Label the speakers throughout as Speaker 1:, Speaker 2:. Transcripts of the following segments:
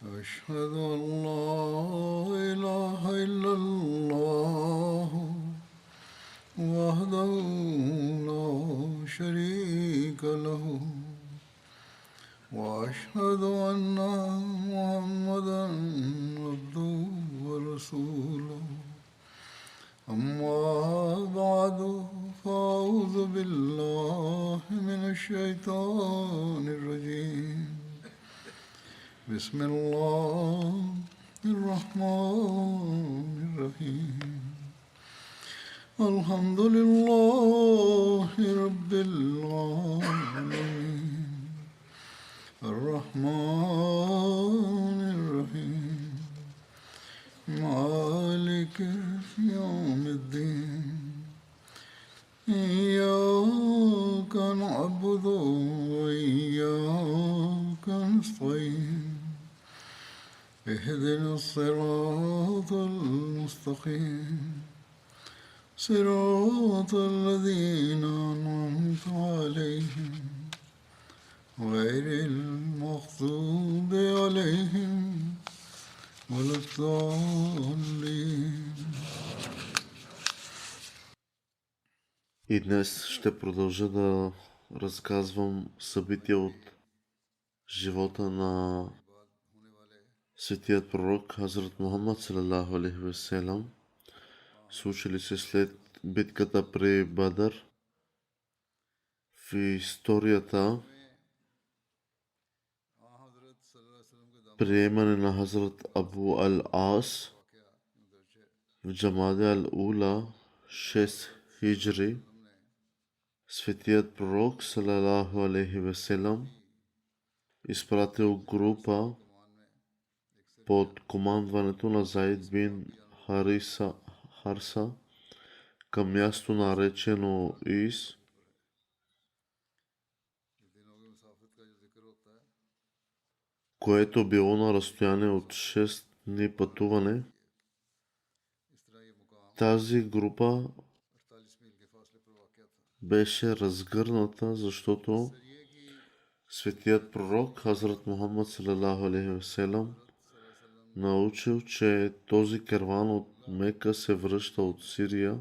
Speaker 1: أشهد أن لا إله إلا الله وحده لا شريك له وأشهد أن محمدا عبده ورسوله أما بعد فأعوذ بالله من الشيطان الرجيم بسم الله الرحمن الرحيم الحمد لله رب العالمين الرحمن الرحيم مالك يوم الدين إياك نعبد وإياك نستعين اهدنا الصراط المستقيم صراط الذين أنعمت عليهم غير المغضوب عليهم ولا الضالين.
Speaker 2: И днес ще продължа да разказвам събития от живота на светият пророк Хазрат Мухаммад салалаху алейхи васелам, случили се след битката при Бадър. В историята приемане на Хазрат Абу Ал-Ас в Джамади Ал-Ула 6 хиджри, светият пророк салалаху алейхи васелам изпратил група под командването на Заид бин Харса към място наречено Ис, което било на разстояние от 6 дни пътуване. Тази група беше разгърната, защото светият пророк Хазрат Мухаммад салалаху алейхи васелам научил, че този керван от Мека се връща от Сирия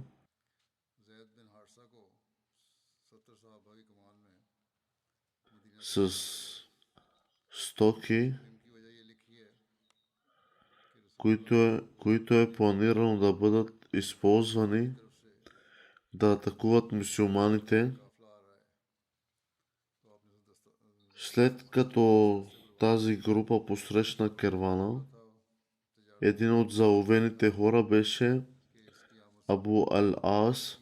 Speaker 2: с стоки, които е планирано да бъдат използвани да атакуват мюсюлманите. След като тази група посрещна кервана, един от заловените хора беше Абу Ал-Ас.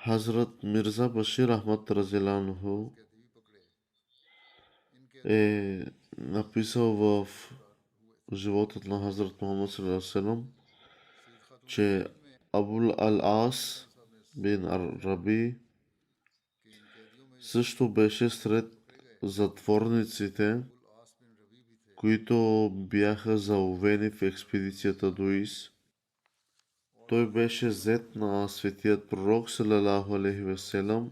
Speaker 2: Хазрат Мирза Башир Ахмад разияланху е написал в животът на Хазрат Мухаммад саллаллаху алейхи ва саллям, че Абул Ал-Ас бин Раби също беше сред затворниците, които бяха заловени в експедицията до Ис. Той беше зет на светият пророк салалаху алейхи ва саллям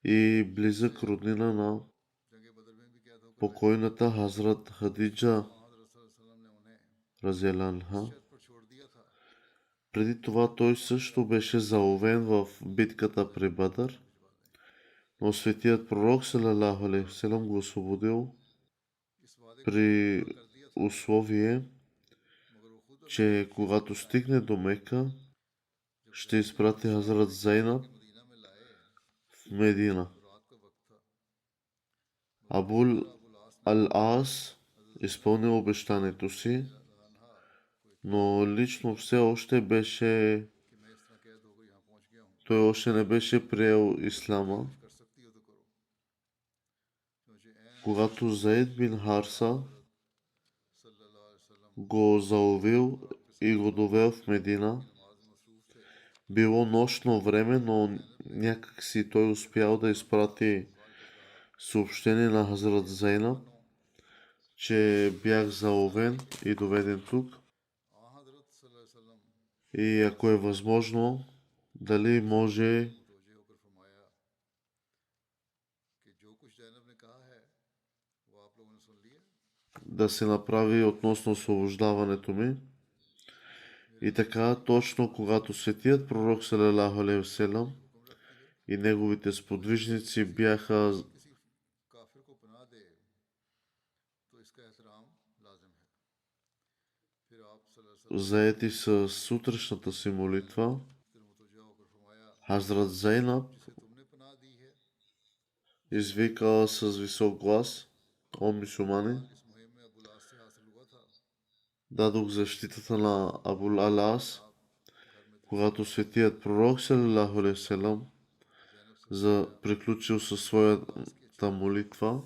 Speaker 2: и близък роднина на покойната Хазрат Хадиджа разияланха. Преди това той също беше заловен в битката при Бадър, но светият пророк салалаху алейхи ва саллям го освободил при условие, че когато стигне до Мека, ще изпрати Хазрат Зайнаб в Медина. Абул Ал-Ас изпълнил обещанието си, но лично той още не беше приел ислама. Когато Заид бин Харса го заловил и го довел в Медина, било нощно време, но някак си той успял да изпрати съобщение на Хазрат Зайнаб, че бях заловен и доведен тук. И ако е възможно дали може
Speaker 1: मुतवज्जे होकर फरमाया कि जो कुछ जैनब ने कहा है वो आप लोगों ने सुन लिया।
Speaker 2: да се направи относно освобождаването ми. И така, точно когато светият пророк салалаху алейхи васелам
Speaker 1: हुक्म रखती है
Speaker 2: и неговите сподвижници бяха
Speaker 1: किसी काफिर को पनाह दे तो इसका एहतराम लाजिम है। फिर आप सल्लल्लाहु अलैहि वसल्लम
Speaker 2: заети с сутрешната си молитва,
Speaker 1: ने मुतवज्जा होकर फरमाया
Speaker 2: Хазрат Зейнаб
Speaker 1: जिसे तुमने पनाह दी है
Speaker 2: извика с висок глас: О, мюсюлмани,
Speaker 1: इस मुहिम में अबुल आस से हासिल हुआ था।
Speaker 2: дадох защитата на Абул Алас,
Speaker 1: आप घर में
Speaker 2: когато светият пророк салалаху алейхи васелам
Speaker 1: जैनब से
Speaker 2: за приключил със своята молитва,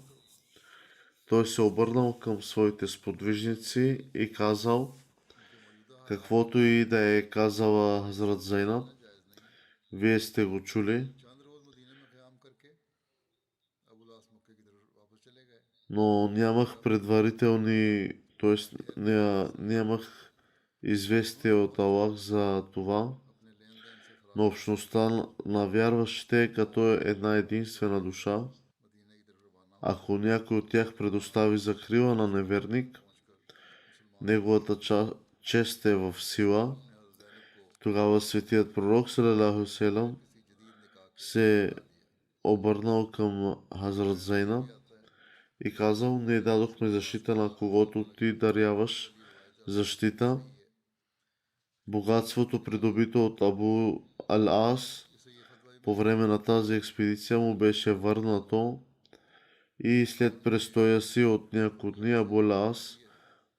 Speaker 2: той се обърнал към своите сподвижници и казал,
Speaker 1: उनके मौजूदा हालात
Speaker 2: каквото и да е казала Хазрат Зейнаб,
Speaker 1: जायज नहीं।
Speaker 2: вие сте го чули,
Speaker 1: चंद रोज मदीने में क़याम करके अबुल आस मक्के की तरफ वापस चले गए।
Speaker 2: но нямах предварителни, т.е. нямах известие от Аллах за това,
Speaker 1: अपने लेन देन से फरार
Speaker 2: но общността на вярващите като е една единствена душа.
Speaker 1: मदीने की तरफ रवाना हुए।
Speaker 2: Ако някой от тях предостави закрила на неверник,
Speaker 1: पहुंचकर मुसलमान
Speaker 2: неговата чест е в сила.
Speaker 1: ने हज़रत ज़ैनब को
Speaker 2: Тогава светият пророк салалаху алейхи васелам
Speaker 1: किसी जदीद निकाह के
Speaker 2: се
Speaker 1: बता दिया।
Speaker 2: обърнал към Хазрат Зейнаб
Speaker 1: आता है
Speaker 2: и казал: ние дадохме защита на когото ти даряваш защита. Богатството, придобито от Абу Ал-Ас
Speaker 1: इसे ये फतवा भी
Speaker 2: по време на тази експедиция, му беше върнато и след престоя си от няколко дни Абу Ал-Ас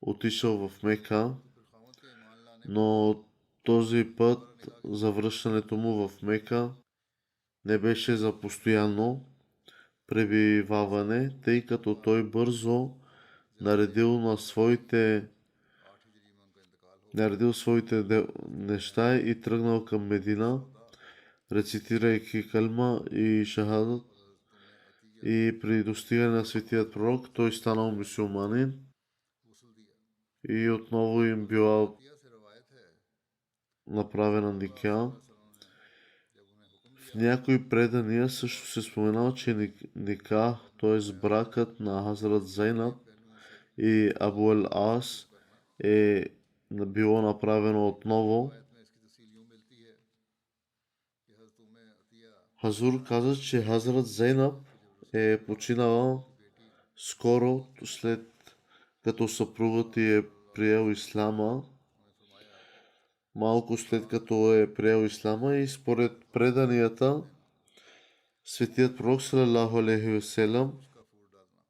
Speaker 2: отишъл в Мека,
Speaker 1: फिर खामद के ईमान लाने
Speaker 2: но този път за връщането му в Мека не беше за постоянно пребиваване, тъй като той бързо наредил на своите
Speaker 1: 8 हिजरी में उनका इंतकाल हो
Speaker 2: наредил своите неща и тръгнал към Медина, рецитирайки калма и шахадат.
Speaker 1: तुम्हें अतिया
Speaker 2: И при достигане на светият пророк, той станал мюсюлманин
Speaker 1: गूसल दिया।
Speaker 2: и отново им била
Speaker 1: अतिया से रवायत है
Speaker 2: направена никя.
Speaker 1: वसल्लम ने जब उन्हें हुक्म
Speaker 2: В
Speaker 1: दिया
Speaker 2: някои предания също се споменава, че ника, т.е. бракът на Хазрат Зайнаб
Speaker 1: पहलुओं से
Speaker 2: и Абу Ал-Ас е било направено отново.
Speaker 1: रवायत में इसकी तफसील यूं मिलती है कि हज़रत तुम्हें अतिया
Speaker 2: Хазур каза, че Хазрат Зейнаб е починала
Speaker 1: बेटी
Speaker 2: скоро след като съпругът ѝ е приел ислама,
Speaker 1: उन्हें फरमाया
Speaker 2: малко след като е приел ислама, и според преданията светият пророк салалаху алейхи васелам
Speaker 1: उसका फूल डालना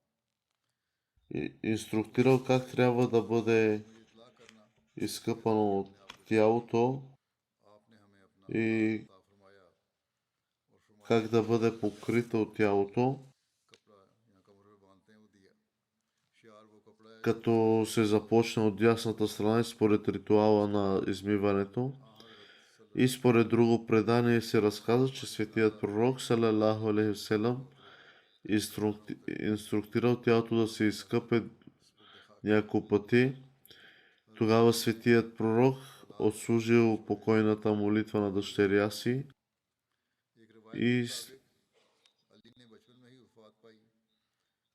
Speaker 2: инструктирал как трябва да бъде
Speaker 1: मुझे इतला करना
Speaker 2: изкъпано от тялото
Speaker 1: आपने हमें अपना
Speaker 2: и
Speaker 1: अता फरमाया और फरमाया
Speaker 2: как да бъде покрито от тялото,
Speaker 1: कपड़ा यहाँ कमर में बांधते हैं वो दिया। शियार वो कपड़ा है
Speaker 2: като се започне от дясната страна и според ритуала на измиването.
Speaker 1: हाँ हज़रत
Speaker 2: И според друго предание се разказва, че светият пророк салалаху алейхи васелам инструктирал тялото да се изкъпе няколко пъти. Тогава светият пророк отслужил покойната молитва на дъщеря си
Speaker 1: एक रवायत
Speaker 2: и
Speaker 1: अली ने बचपन में ही वफात पाई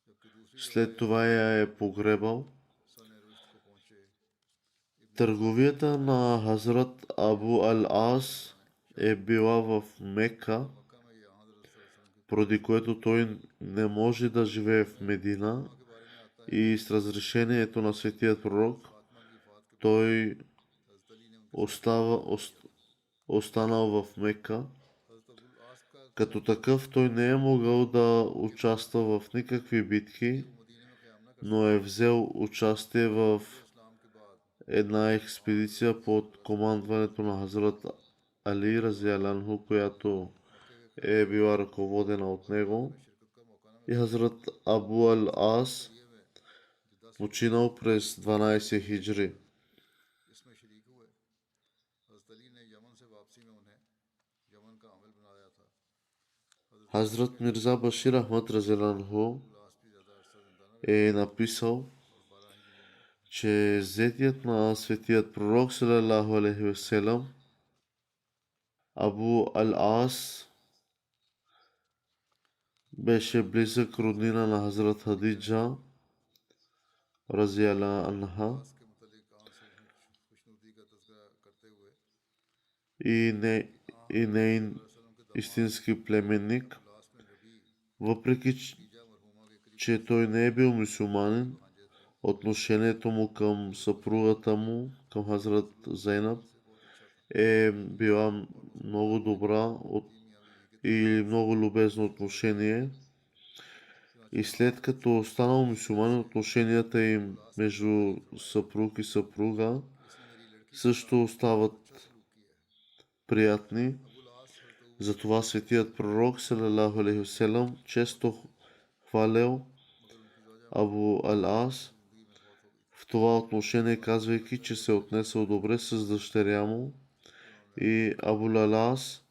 Speaker 1: जबकि दूसरी
Speaker 2: след това я е погребал.
Speaker 1: सन रुश्त को पहुंचे
Speaker 2: Търговията на Хазрат Абу Ал-Ас е била в Мека,
Speaker 1: मक्का में ये हज़रत सल्लल्लाहु अलैहि
Speaker 2: поради което той не може да живее в Медина,
Speaker 1: वसल्लम के बारे में आता है
Speaker 2: и с разрешението на светият пророк
Speaker 1: फातिमा की वफात के
Speaker 2: той
Speaker 1: हज़रत अली ने उनके
Speaker 2: останал в Мека.
Speaker 1: हज़रत अबुल आस का
Speaker 2: Като такъв той не е могъл да участва в никакви битки,
Speaker 1: मदीने में क़याम न कर
Speaker 2: но е взел участие в
Speaker 1: इस्लाम के बाद
Speaker 2: една експедиция под командването на Хазрат Али Разиаланху, която е била ръководена от него.
Speaker 1: शिरकत का मौका न
Speaker 2: И Хазрат Абу Ал-Ас
Speaker 1: मिले में जिद्दा से
Speaker 2: починал през 12 хиджри.
Speaker 1: इसमें शरीक हुए। हज़रत अली ने यमन से वापसी में उन्हें यमन का अमल बनाया था।
Speaker 2: Хазрат Мирза Башир Ахмад Разиаланху
Speaker 1: लास्ट भी ज़्यादा अरसा जिंदा न
Speaker 2: е написал,
Speaker 1: और 12 हिजरी में
Speaker 2: че зетият на светият пророк салалаху алейхи васелам Абу Ал-Ас беше близък роднина на Хазрат Хадиджа, разияла анха, и нейн истински племенник. Въпреки, че той не е бил мюсюлманин, отношението му към съпругата му, към Хазрат Зайнаб, е била много добра и много любезно отношение. И след като станал мюсюлманин, отношенията им между съпруг и съпруга също стават приятни. Затова светият пророк салалаху алейхи васелам често хвалял Абу Ал-Ас в това отношение, казвайки, че се отнесъл добре с дъщеря му, и Абу Ал-Ас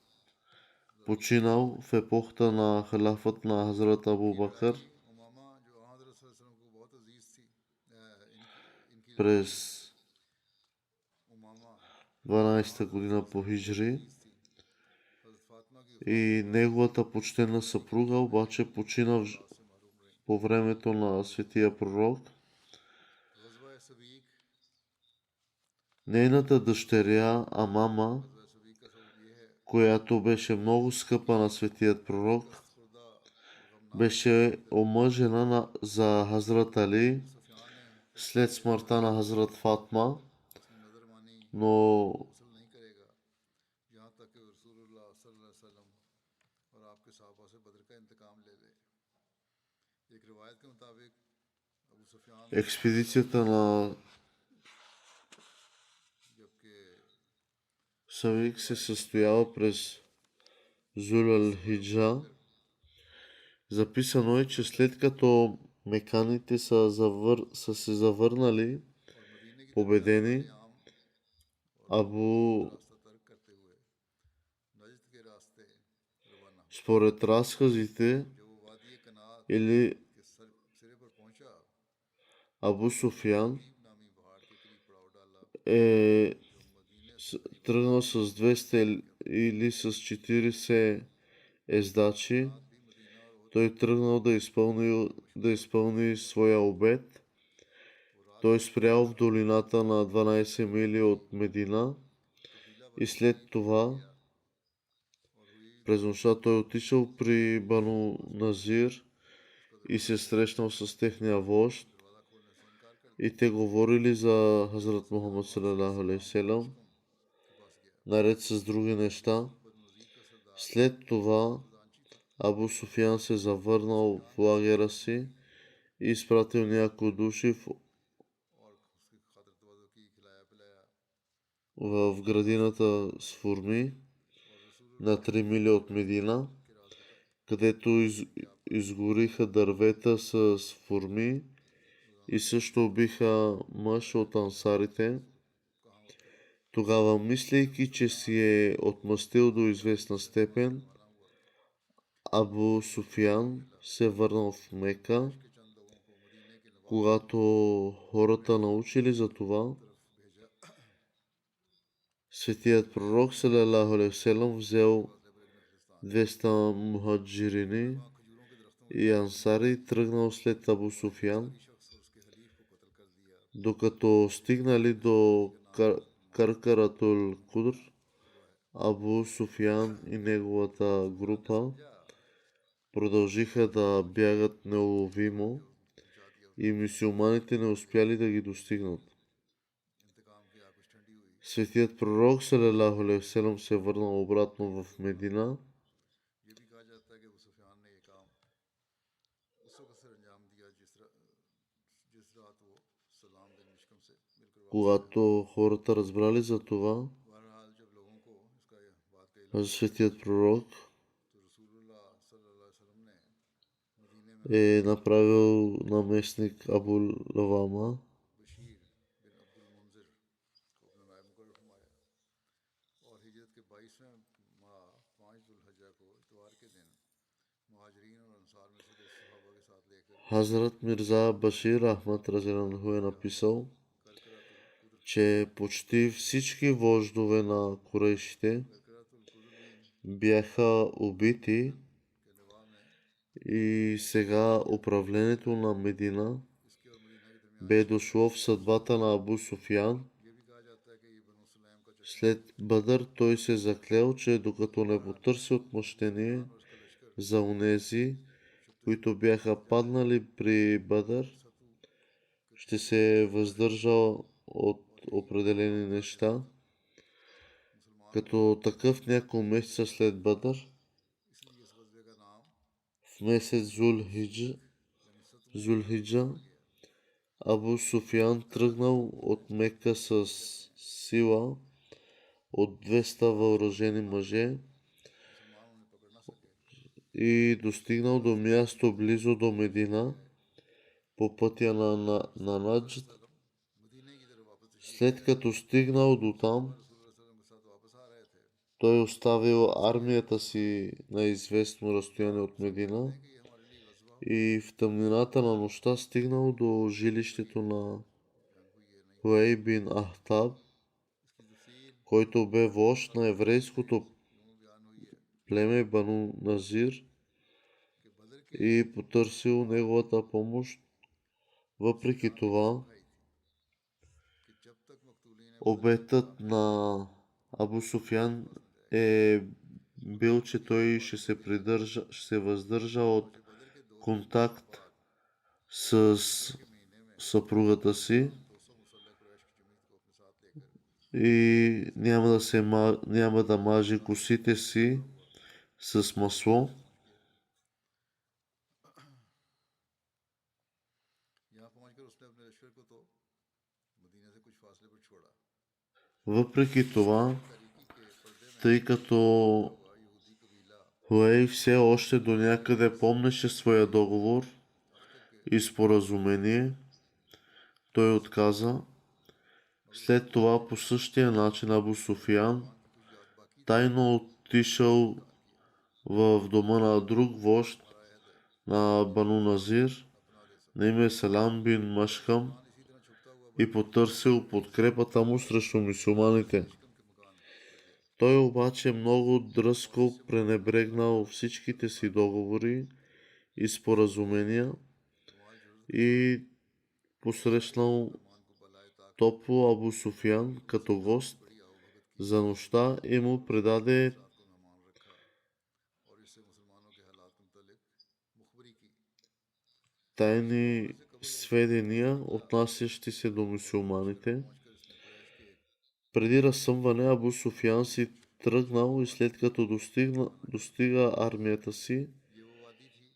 Speaker 2: починал в епохата на халафът на Хазрат Абу Бакър през 12-та година по хиджри, и неговата почтена съпруга обаче почина по времето на светия пророк. Нейната дъщеря Амама, която беше много скъпа на светият пророк, беше омъжена за Хазрат Али след смъртта на Хазрат Фатма, но експедицията на Савик се състоява през Зул Ал-Хиджа. Записано е, че след като меканите са се завърнали победени, според разказите, или Абу Суфиян е тръгнал с 200 или с 40 ездачи. Той тръгнал да изпълни своя обет. Той спрял в долината на 12 мили от Медина и след това през нощта той отишъл при Бану Назир и се срещнал с техния вожд, и те говорили за Хазрат Мухаммад салалаху алейхи васелам, наред с други неща. След това Абу Суфиян се завърнал в лагера си и изпратил някои души в градината с форми на 3 мили от Медина, където изгориха дървета с форми и също убиха мъж от ансарите. Тогава, мислейки, че си е отмъстил до известна степен, Абу Суфиян се върнал в Мека. Когато хората научили за това, светият пророк салалаху алейхи васелам взел 200 мухаджирини и ансари и тръгнал след Абу Суфиян. Докато стигнали до Каркаратул Кудр, Абу Суфиян и неговата група продължиха да бягат неуловимо и мюсюлманите не успяли да ги достигнат. Светият пророк салалаху алейхи васелам се върнал обратно в Медина. Когато хората разбрали за това, светият пророк е направил наместник Абу Лавама Хазрат Мирза Башир Ахмад разияллаху е написал, че почти всички вождове на курейшите бяха убити и сега управлението на Медина бе дошло в съдбата на Абу Суфиян. След Бадър той се заклел, че докато не потърси отмъщение за онези, които бяха паднали при Бадър, ще се въздържа от определени неща. Като такъв няколко месеца след Бадър, в месец Зулхиджа, Абу Суфиян тръгнал от Мека с сила от 200 въоръжени мъже и достигнал до място близо до Медина по пътя на Наджд. След като стигнал до там, той оставил армията си на известно разстояние от Медина и в тъмнината на нощта стигнал до жилището на Хуей бин Ахтаб, който бе вожд на еврейското племе Бану Назир, и потърсил неговата помощ. Въпреки това, обетът на Абу Суфиян е бил, че той ще се въздържа от контакт с съпругата си и няма да маже косите си с масло. Въпреки това, тъй като Хуей все още до някъде помнеше своя договор и споразумение, той отказа. След това по същия начин Абу Суфиян тайно отишъл в дома на друг вожд на Бану Назир, на име Салам бин Машкам, и потърсил подкрепата му срещу мюсюлманите. Той обаче много дръзко пренебрегнал всичките си договори и споразумения и посрещнал топло Абу Суфиян като гост за нощта и му предаде тайни сведения, отнасящи се до мюсюлманите. Преди разсъмване Абу Суфиян си тръгнал и след като достига армията си,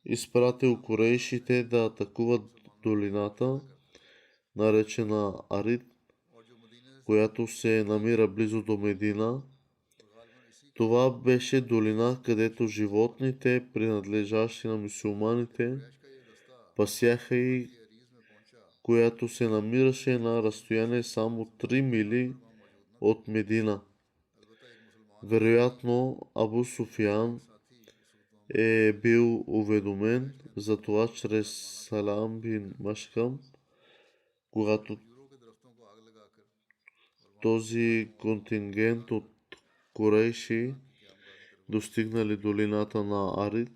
Speaker 2: изпратил курейшите да атакуват долината, наречена Арид, която се намира близо до Медина. Това беше долина, където животните, принадлежащи на мюсюлманите, пасяха и която се намираше на разстояние само 3 мили от Медина. Вероятно Абу Суфиян е бил уведомен за това чрез Салам бин Машкам, когато този контингент от курейши достигнали долината на Арид.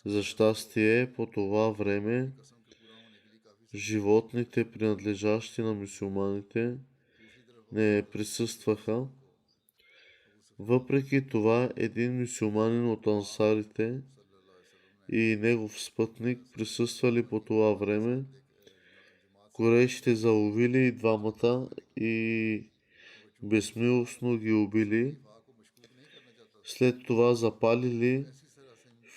Speaker 2: За щастие, по това време животните, принадлежащи на мюсюлманите, не присъстваха. Въпреки това, един мюсюлманин от ансарите и негов спътник присъствали по това време. Курейшите заловили и двамата и безмилостно ги убили. След това запалили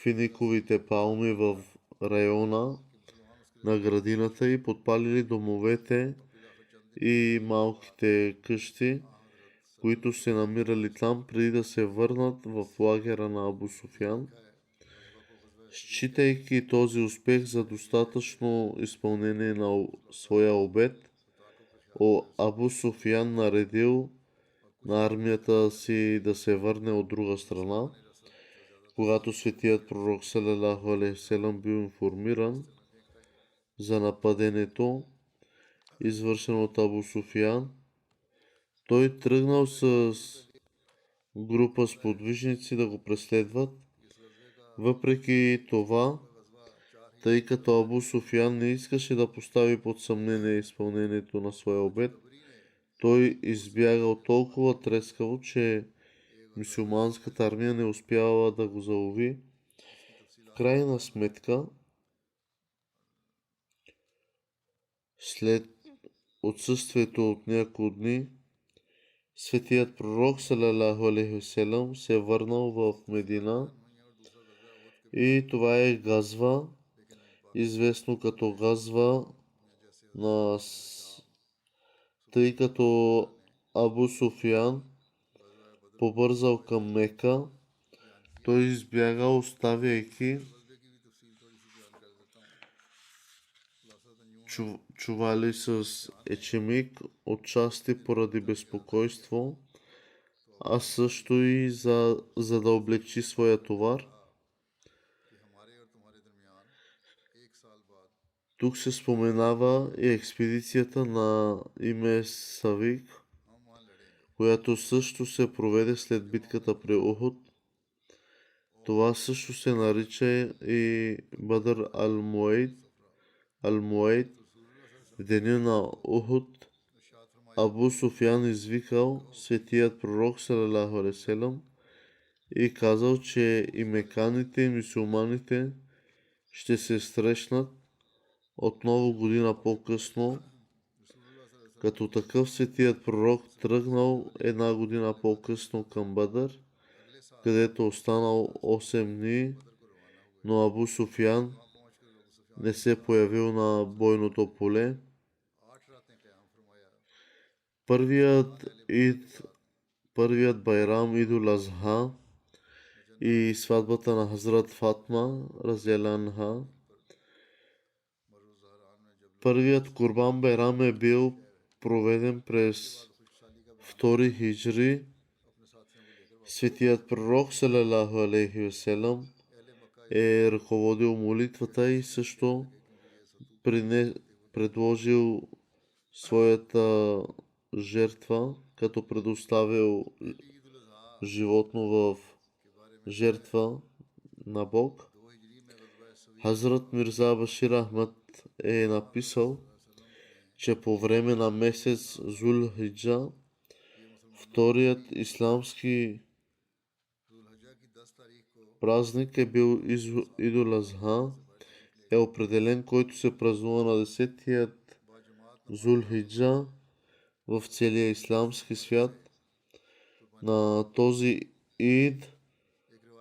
Speaker 2: финиковите палми в района на градината и подпалили домовете и малките къщи, които се намирали там, преди да се върнат в лагера на Абу Суфиян. Считайки този успех за достатъчно изпълнение на своя обет, Абу Суфиян наредил на армията си да се върне от друга страна. Когато светият пророк салалаху алейхи ва салям бил информиран за нападението, извършено от Абу Суфиян, той тръгнал с група сподвижници да го преследват. Въпреки това, тъй като Абу Суфиян не искаше да постави под съмнение изпълнението на своя обет, той избягал толкова трескаво, че мюсюлманската армия не успяла да го залови. В крайна сметка, след отсъствието от няколко дни, светият пророк салалаху алейхи васелам се е върнал в Медина и това е газва, известно като газва на тъй като Абу Суфиян побързал към Мека, той избягал, оставяйки чували с ечемик отчасти поради безпокойство, а също и за да облегчи своя товар. Тук се споменава и експедицията на име Савик, която също се проведе след битката при Ухуд. Това също се нарича и Бадър ал-Муайд. В деня на Ухуд Абу Суфян извикал светият пророк салалаху алейхи васелам и казал, че и меканите и мюсюлманите ще се срещнат отново година по-късно. Като такъв светият пророк тръгнал една година по-късно към Бадър, където останал 8 дни, но Абу Суфян не се появил на бойното поле. Първият Байрам Идул Азха и сватбата на Хазрат Фатма разияллаху анха. Първият Курбан Байрам е бил проведен през 2 хиджри. Светият пророк салалаху алейхи васелам е ръководил молитвата и също предложил своята жертва, като предоставил животно в жертва на Бог. Хазрат Мирза Башир Ахмад е написал, че по време на месец Зул Хиджа, вторият исламски празник е бил Идул Азха, е определен, който се празнува на 10-тият Зул Хиджа в целия исламски свят. На този ид,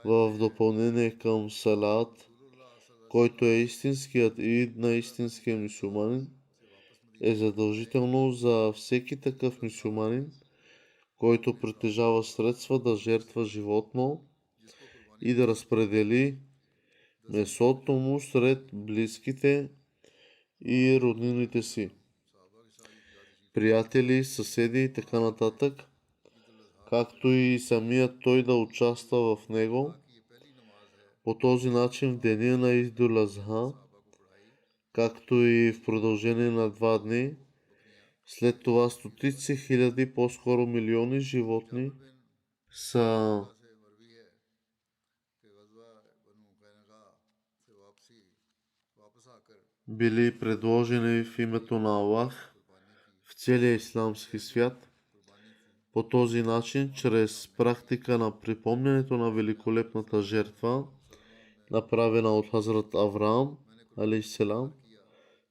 Speaker 2: в допълнение към салат, който е истинският ид на истинския мюсюлманин, е задължително за всеки такъв мюсюлманин, който притежава средства, да жертва животно и да разпредели месото му сред близките и роднините си, приятели, съседи и така нататък, както и самият той да участва в него. По този начин в деня на Идул Азха, както и в продължение на 2 дни, след това стотици хиляди, по-скоро милиони животни са били предложени в името на Аллах в целия исламски свят. По този начин, чрез практика на припомнянето на великолепната жертва, направена от Хазрат Авраам, алейхиссалам,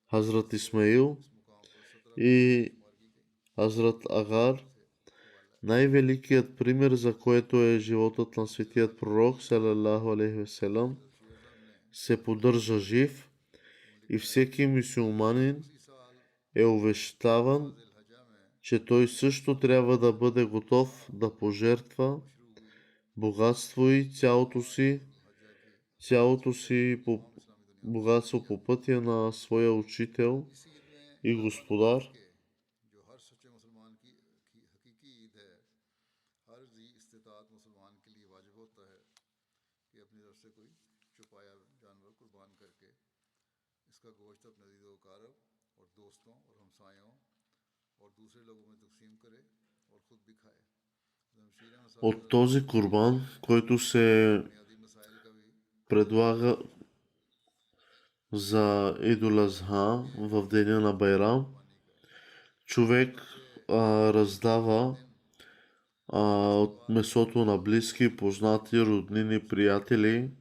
Speaker 2: Хазрат Исмаил и Хазрат Агар, най-великият пример, за което е животът на светият пророк, салалаху алейхи васелам, се поддържа жив и всеки мюсюлманин е увещаван, че той също трябва да бъде готов да пожертва богатство и цялото си богатство по пътя на своя учител и господар. От този курбан, който се предлага за Идул Азха в деня на Байрам, човек раздава от месото на близки, познати, роднини, приятели.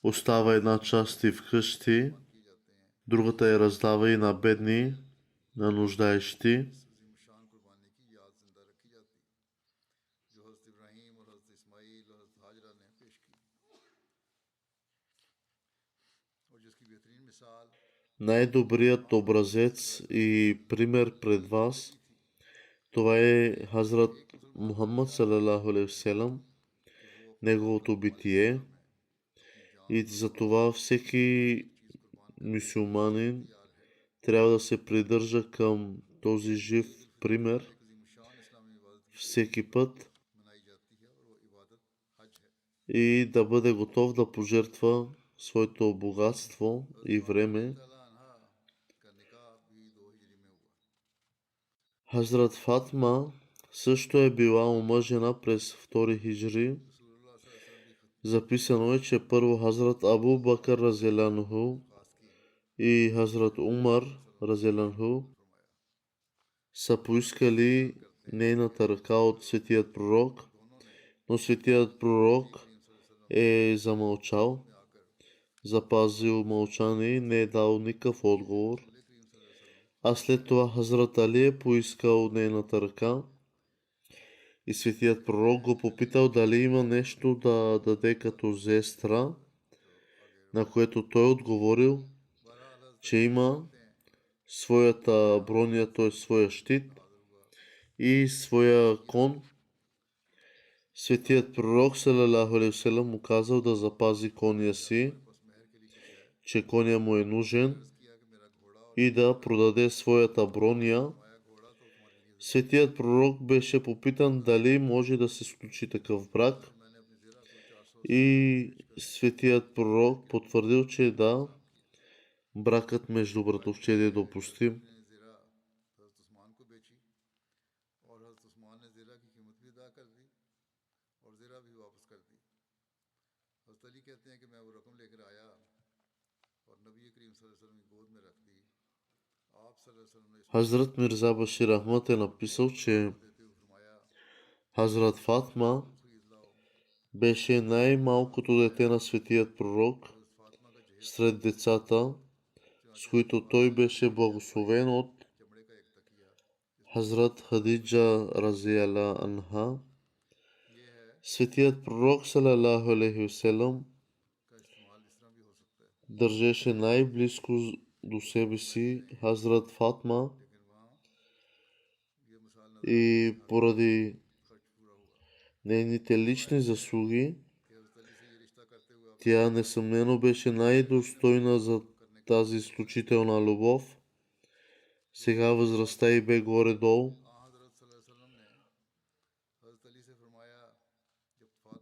Speaker 2: Остава една част и вкъщи, другата я раздава и на бедни, на нуждаещи. Най-добрият образец и пример пред вас, това е Хазрат Мухаммад салалаху алейхи васелам, неговото битие. И затова всеки мюсюлманин трябва да се придържа към този жив пример всеки път и да бъде готов да пожертва своето богатство и време. Хазрат Фатма също е била омъжена през 2 хиджри. Записано е, че първо Хазрат Абу Бакър разияланху и Хазрат Умар разияланху са поискали нейната ръка от светият пророк, но светият пророк е замълчал, запазил мълчание и не е дал никакъв отговор. А след това Хазрат Али е поискал нейната ръка и светият пророк го попитал дали има нещо да даде като зестра, на което той отговорил, че има своята броня, т.е. своя щит и своя кон. Светият пророк салалаху алейхи васелам му казал да запази коня си, че коня му е нужен и да продаде своята броня. Светият пророк беше попитан дали може да се сключи такъв брак и светият пророк потвърдил, че да, бракът между братовчеди е допустим. Хазрат Мирза Башир Ахмад е написал, че Хазрат Фатма беше най-малкото дете на светият пророк сред децата, с които той беше благословен от Хазрат Хадиджа разияла анха. Светият пророк салалаху алейхи васелам държеше най-близко до себе си Хазрат Фатма и поради нейните лични заслуги тя несъмнено беше най-достойна за тази изключителна любов. Сега възрастта й бе горе-долу.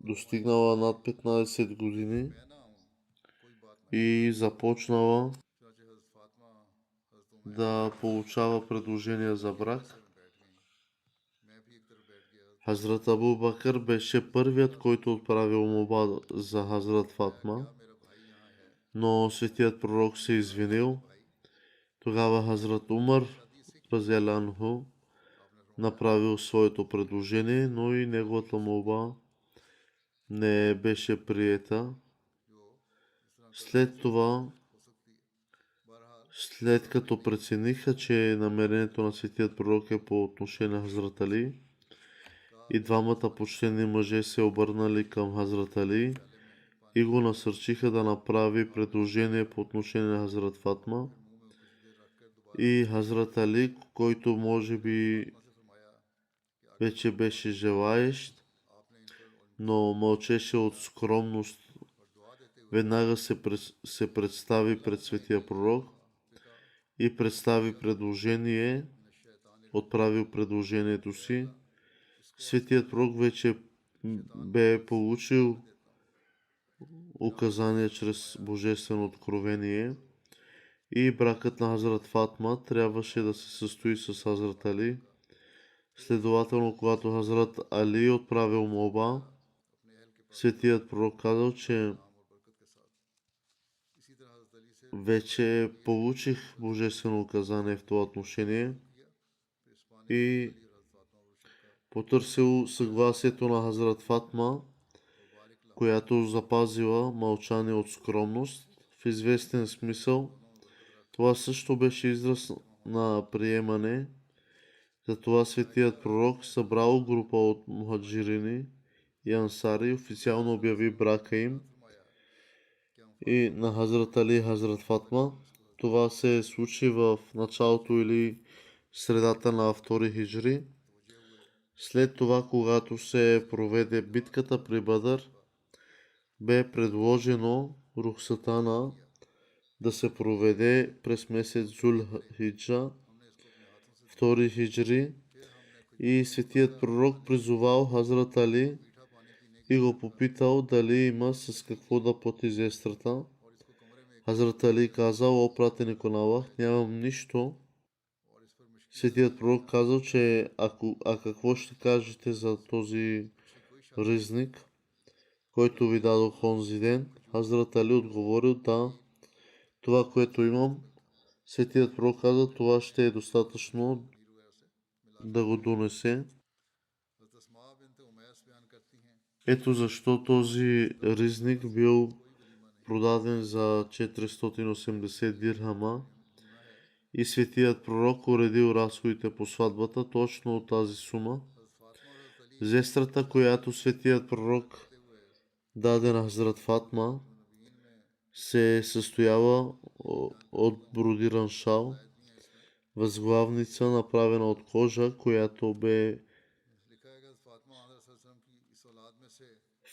Speaker 2: Достигнала над 15 години и започнала да получава предложения за брак. Хазрат Абу Бакър беше първият, който отправил молба за Хазрат Фатма, но светият пророк се извинил. Тогава Хазрат Умар разияланху направил своето предложение, но и неговата молба не беше приета. След това, след като прецениха, че намерението на светият пророк е по отношение на Хазрат Али, и двамата почтени мъже се обърнали към Хазрат Али и го насърчиха да направи предложение по отношение на Хазрат Фатма. И Хазрат Али, който може би вече беше желаещ, но мълчеше от скромност, веднага се представи пред светия пророк и представи предложение, отправил предложението си. Светият пророк вече бе получил указания чрез божествено откровение и бракът на Хазрат Фатма трябваше да се състои с Хазрат Али. Следователно, когато Хазрат Али отправил молба, светият пророк казал, че вече получих божествено указание в това отношение и потърсил съгласието на Хазрат Фатма, която запазила мълчание от скромност. В известен смисъл, това също беше израз на приемане. Затова светият пророк събрал група от мухаджирини и ансари, официално обяви брака им и на Хазрат Али и Хазрат Фатма. Това се случи в началото или средата на втори хиджри. След това, когато се проведе битката при Бадър, бе предложено Рухсатана да се проведе през месец Зул Хиджа, втори хиджри, и светият пророк призовал Хазрат Али и го попитал дали има с какво да плати зестрата. Хазрат Али казал: о пратеник на Аллах, нямам нищо. Светият пророк казал, че какво ще кажете за този ризник, който ви дадох онзи ден? Хазрат Али отговорил: да, това, което имам. Светият пророк каза: това ще е достатъчно да го донесе. Ето защо този ризник бил продаден за 480 дирхама и светият пророк уредил разходите по сватбата точно от тази сума. Зестрата, която светият пророк даде на Хазрат Фатма, се състоява от бродиран шал, възглавница, направена от кожа, която бе...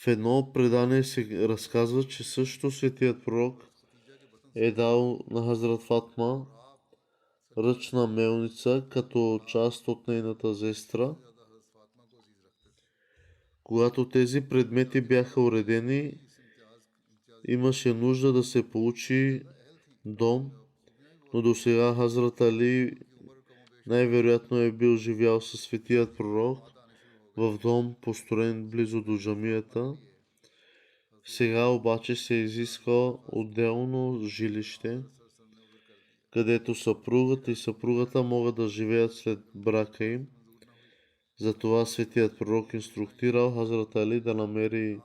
Speaker 2: В едно предание се разказва, че също светият пророк е дал на Хазрат Фатма ръчна мелница като част от нейната зестра. Когато тези предмети бяха уредени, имаше нужда да се получи дом, но до сега Хазрат Али най-вероятно е бил живял със светият пророк в дом, построен близо до джамията. Сега обаче се изисква отделно жилище, където съпругът и съпругата могат да живеят след брака им. Затова светият пророк инструктирал Хазрат Али да намери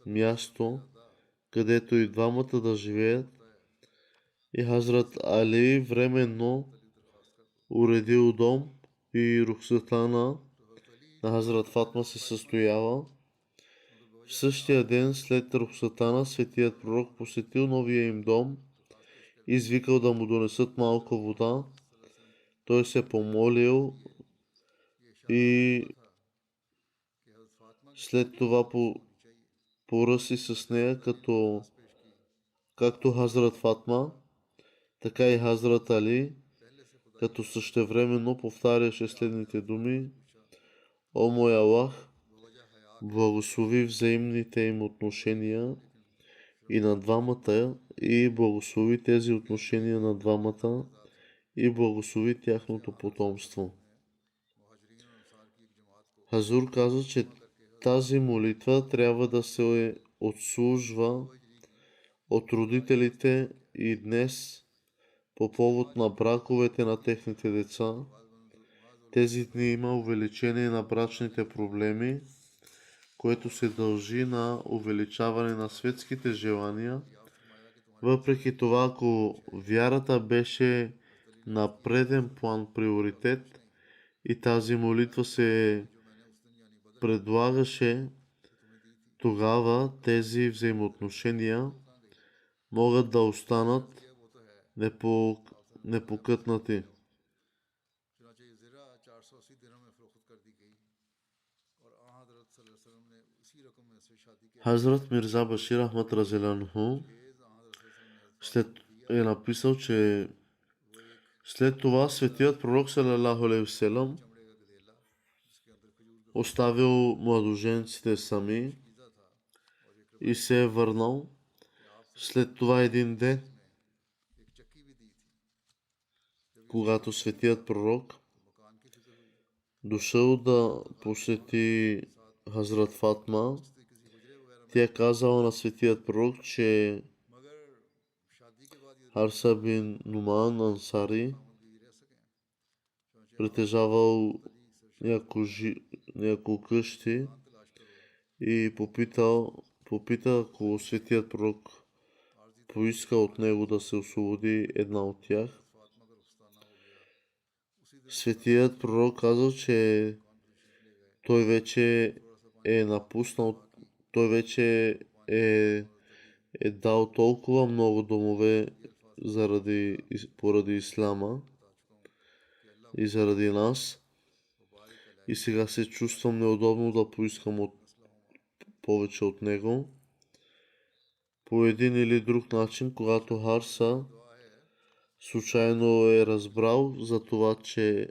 Speaker 2: място, където и двамата да живеят, и Хазрат Али временно уредил дом и рухсатана на Хазрат Фатма се състоява. В същия ден след рухсатана светият пророк посетил новия им дом и извикал да му донесат малко вода. Той се помолил и след това поръси с нея, както Хазрат Фатма, така и Хазрат Али, като същевременно повтаряше следните думи: о мой Аллах, благослови взаимните им отношения и на двамата, и благослови тези отношения на двамата, и благослови тяхното потомство. Хазур каза, че тази молитва трябва да се отслужва от родителите и днес по повод на браковете на техните деца. Тези дни има увеличение на брачните проблеми, което се дължи на увеличаване на светските желания. Въпреки това, ако вярата беше на преден план приоритет и тази молитва се предлагаше, тогава тези взаимоотношения могат да останат непокътнати. Хазрат Мирза Башир Ахмад Разелянху е написал, че след това светият пророк салалаху алейхи ва салям оставил младоженците сами и се е върнал. След това един ден, когато светият пророк дошъл да посети Хазрат Фатма. Тя казала на светият пророк, че Харса бин Нуман Ансари притежавал няколко къщи и попита, ако светият пророк поиска от него да се освободи една от тях. Светият пророк казал, че той вече е напуснал, той вече е дал толкова много домове поради ислама и заради нас. И сега се чувствам неудобно да поискам повече от него. По един или друг начин, когато Харса случайно е разбрал за това, че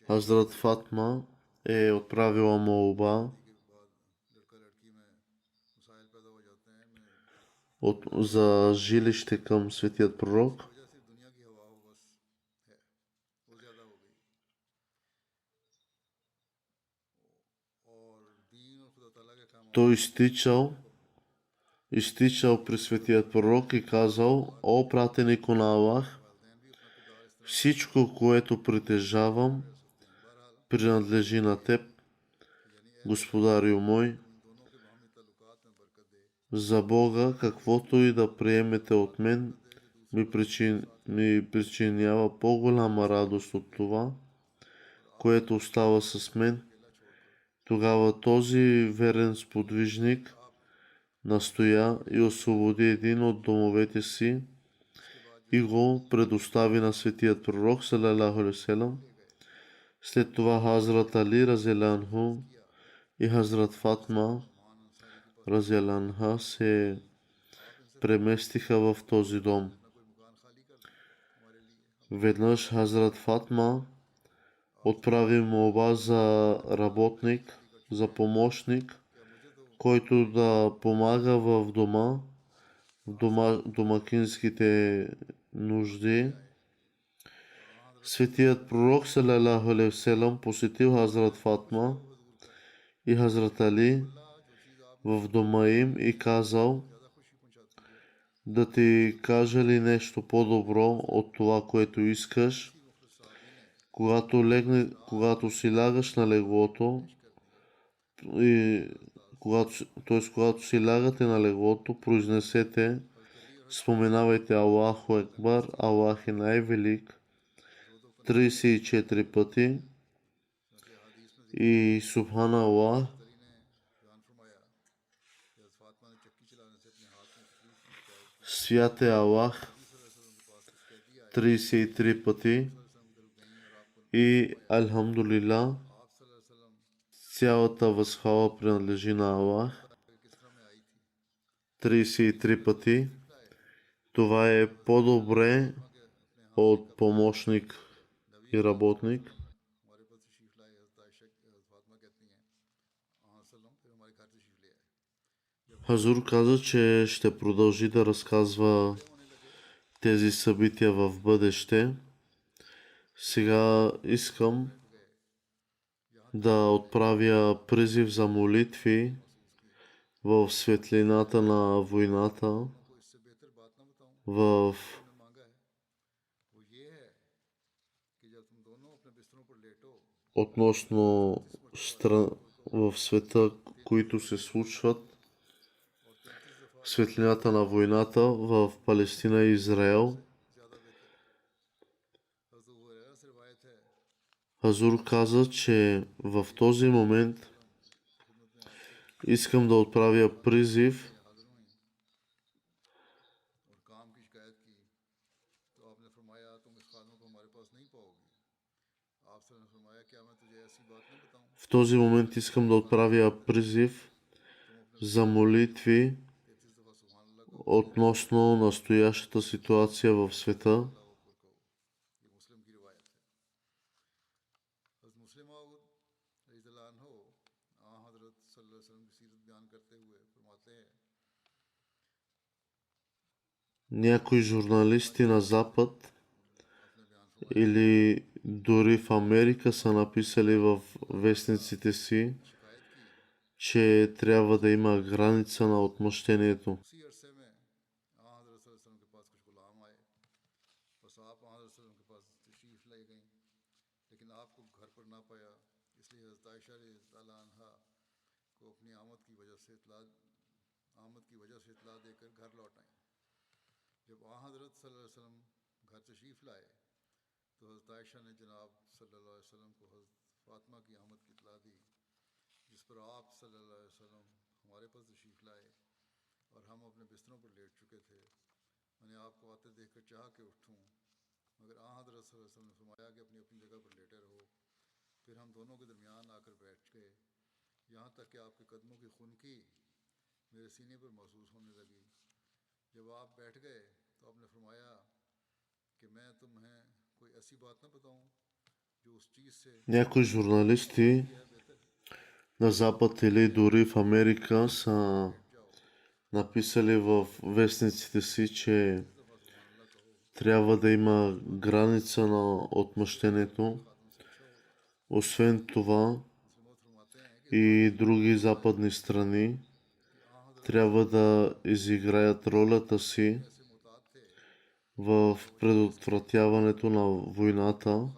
Speaker 2: Хазрат Фатма е отправила молба за жилище към светият пророк, той изтичал при светият пророк и казал: О пратенико на Аллах, всичко, което притежавам, принадлежи на теб, господарю мой. За Бога, каквото и да приемете от мен, ми причинява по-голяма радост от това, което остава с мен. Тогава този верен сподвижник настоя и освободи един от домовете си и го предостави на светият пророк салалаху алейхи ва салям. След това Хазрат Али разияланху и Хазрат Фатма разияланха се преместиха в този дом. Веднъж Хазрат Фатма отправи молба за работник, за помощник, който да помага в домакинските нужди. Светият пророк салалаху алейхи ва салям посетил Хазрат Фатма и Хазрат Али в дома им и казал: да ти кажа ли нещо по-добро от това, което искаш? Когато си лягаш на леглото и когато си лягате на леглото, произнесете, споменавайте Аллаху Екбар, Аллах е най-велик 34 пъти и Субхана Аллах, свят е Аллах 33 пъти и Алхамдулилlah, цялата възхвала принадлежи на Аллах 33 пъти. Това е по-добре от помощник и работник. Хазур каза, че ще продължи да разказва тези събития в бъдеще. Сега искам да отправя призив за молитви в светлината на войната, в относно в света, които се случват, светлината на войната в Палестина и Израел. Хазур каза, че в този момент искам да отправя призив за молитви относно настоящата ситуация в света. Някои журналисти на Запад или дори в Америка са написали в вестниците си, че трябва да има граница на отмъщението.
Speaker 1: उसी अरसे में हज़रत सल्लल्लाहु अलैहि वसल्लम के पास कुछ गुलाम आए, बस आप हज़रत सल्लल्लाहु अलैहि वसल्लम के पास तशरीफ़ ले गई, लेकिन आपको घर पर ना पाया, इसलिए हज़रत आयशा रज़ियल्लाहु अन्हा को अपनी आमद की वजह से इतला देकर घर लौट आई। जब हज़रत सल्लल्लाहु अलैहि वसल्लम घर तशरीफ़ लाए तो हज़रत आयशा ने जनाब सल्लल्लाहु अलैहि वसल्लम को हज़रत फ़ातिमा की आमद की इतला दी, जिस पर आप सल्लल्लाहु अलैहि वसल्लम हमारे पास तशरीफ़ लाए और हम अपने बिस्तरों पर लेट चुके थे। मैंने आपको आते देखकर चाहा कि उठूं, मगर हज़रत सल्लल्लाहु अलैहि वसल्लम ने फरमाया कि अपनी अपनी जगह पर लेटे रहो। फिर हम दोनों के दरमियान आकर बैठ गए, यहाँ तक कि आपके कदमों की खुनकी मेरे सीने पर महसूस होने लगी। जब आप बैठ गए तो आपने फरमाया कि मैं तुम्हें कोई ऐसी बात ना बताऊं जो उस चीज़ से
Speaker 2: Някои журналисти на Запад или дори в Америка са написали в вестниците си, че трябва да има граница на отмъщението. Освен това, и други западни страни трябва да изиграят ролята си в предотвратяването на войната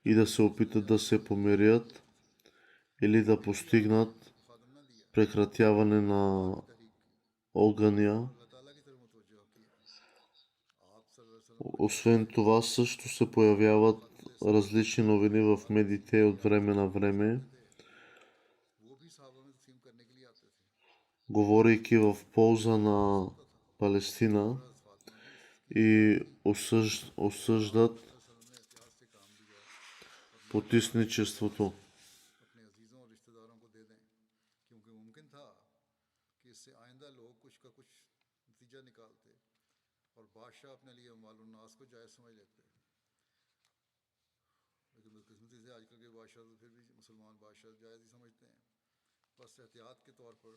Speaker 2: и да се опитат да се помирят или да постигнат прекратяване на огъня. Освен това, също се появяват различни новини в медиите от време на време, говорейки в полза на Палестина и осъждат потисничеството.
Speaker 1: बस एहतियात के तौर पर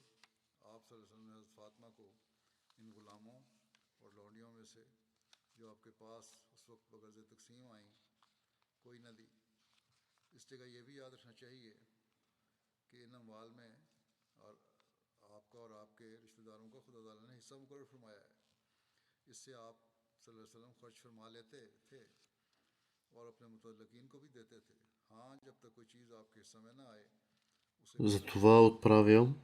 Speaker 1: आप सल्लल्लाहु अलैहि वसल्लम ने हज़रत फ़ातिमा को इन गुलामों और लौंडियों में से जो आपके पास उस वक्त बग़र्ज़ तक़सीम आई कोई न दी। इस जगह ये भी याद रखना चाहिए कि इन अमवाल में और आपका और आपके रिश्तेदारों का खुदा ताला ने हिस्सा मुकर्रर फरमाया है। इससे आप सल्लल्लाहु अलैहि वसल्लम खर्च फरमा लेते थे और अपने मुतल्लकीन को भी देते थे। हाँ, जब तक कोई चीज़ आपके हिस्से में ना आए
Speaker 2: Затова отправям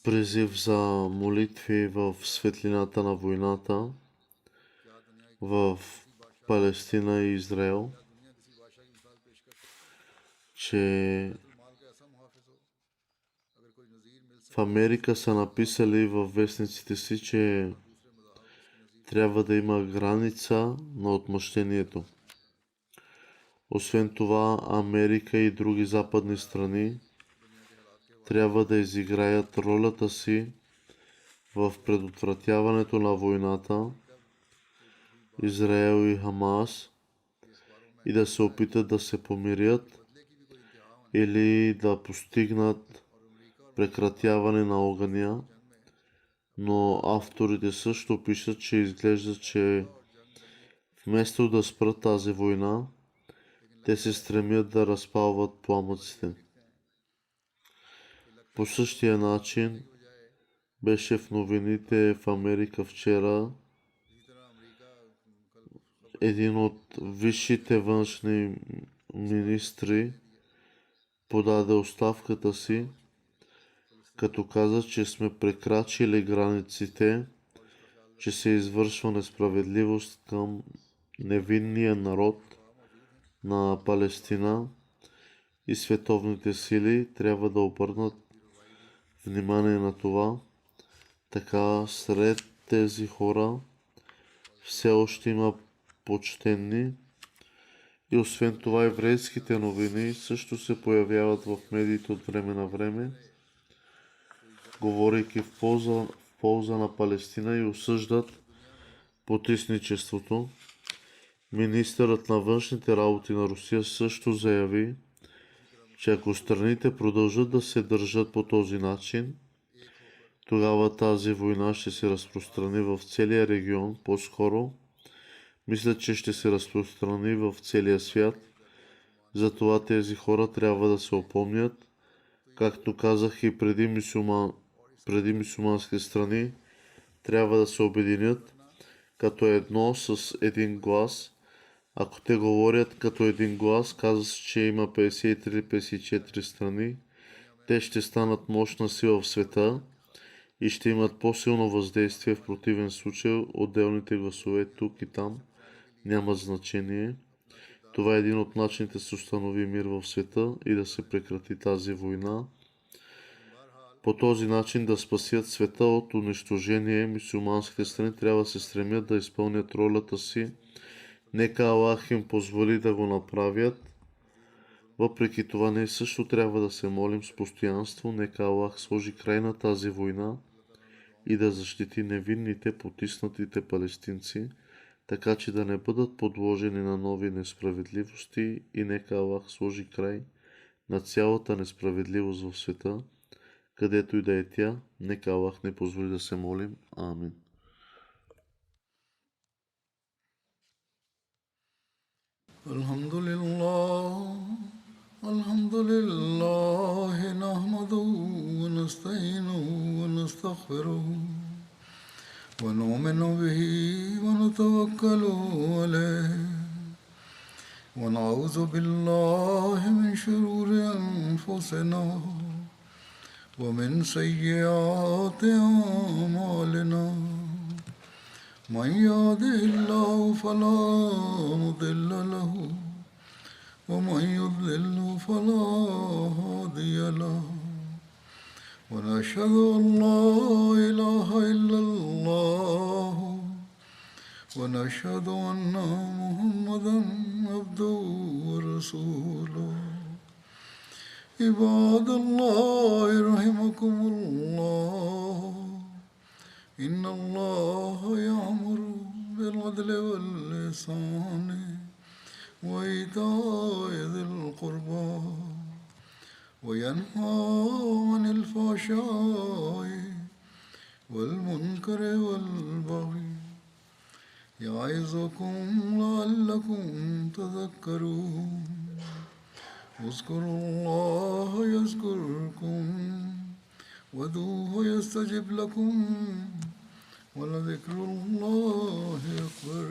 Speaker 2: призив за молитви в светлината на войната в Палестина и Израел, че в Америка са написали във вестниците си, че трябва да има граница на отмъщението. Освен това, Америка и други западни страни трябва да изиграят ролята си в предотвратяването на войната, Израел и Хамас, и да се опитат да се помирят или да постигнат прекратяване на огъня. Но авторите също пишат, че изглежда, че вместо да спрат тази война, те се стремят да разпалват пламъците. По същия начин беше в новините в Америка вчера. Един от висшите външни министри подаде оставката си, като каза, че сме прекрачили границите, че се извършва несправедливост към невинния народ на Палестина и световните сили трябва да обърнат внимание на това. Така сред тези хора все още има почтени и освен това еврейските новини също се появяват в медиите от време на време, говорейки в полза на Палестина и осъждат потисничеството. Министърът на външните работи на Русия също заяви, че ако страните продължат да се държат по този начин, тогава тази война ще се разпространи в целия регион. По-скоро Мисля, че ще се разпространи в целия свят. Затова тези хора трябва да се опомнят, както казах и преди мюсюлманските страни, трябва да се обединят като едно с един глас. Ако те говорят като един глас, казва се, че има 53-54 страни, те ще станат мощна сила в света и ще имат по-силно въздействие. В противен случай отделните гласове тук и там нямат значение. Това е един от начините да се установи мир в света и да се прекрати тази война. По този начин да спасят света от унищожение, мюсюлманските страни трябва да се стремят да изпълнят ролята си. Нека Аллах им позволи да го направят. Въпреки това ние също трябва да се молим с постоянство. Нека Аллах сложи край на тази война и да защити невинните, потиснатите палестинци, така че да не бъдат подложени на нови несправедливости, и нека Аллах сложи край на цялата несправедливост в света, където и да е тя. Нека Аллах не позволи да се молим. Амин.
Speaker 1: Alhamdulillah, nahmaduhu wa nasta'inuhu wa nastaghfiruhu wa nu'minu bihi wa natawakkalu alayhi wa na'udhu billahi min shururi anfusina wa min sayyiati a'malina. من يهده الله فلا مضل له ومن يضلل فلا هادي له ونشهد أن لا إله إلا الله ونشهد أن محمدا عبده ورسوله. عباد الله رحمكم الله، إن الله يأمر بالعدل والإحسان وإيتاء ذي القربى وينهى عن الفحشاء والمنكر والبغي يعظكم لعلكم تذكرون. اذكروا الله يذكركم وادعوه يستجب لكم ولذكر الله أكبر.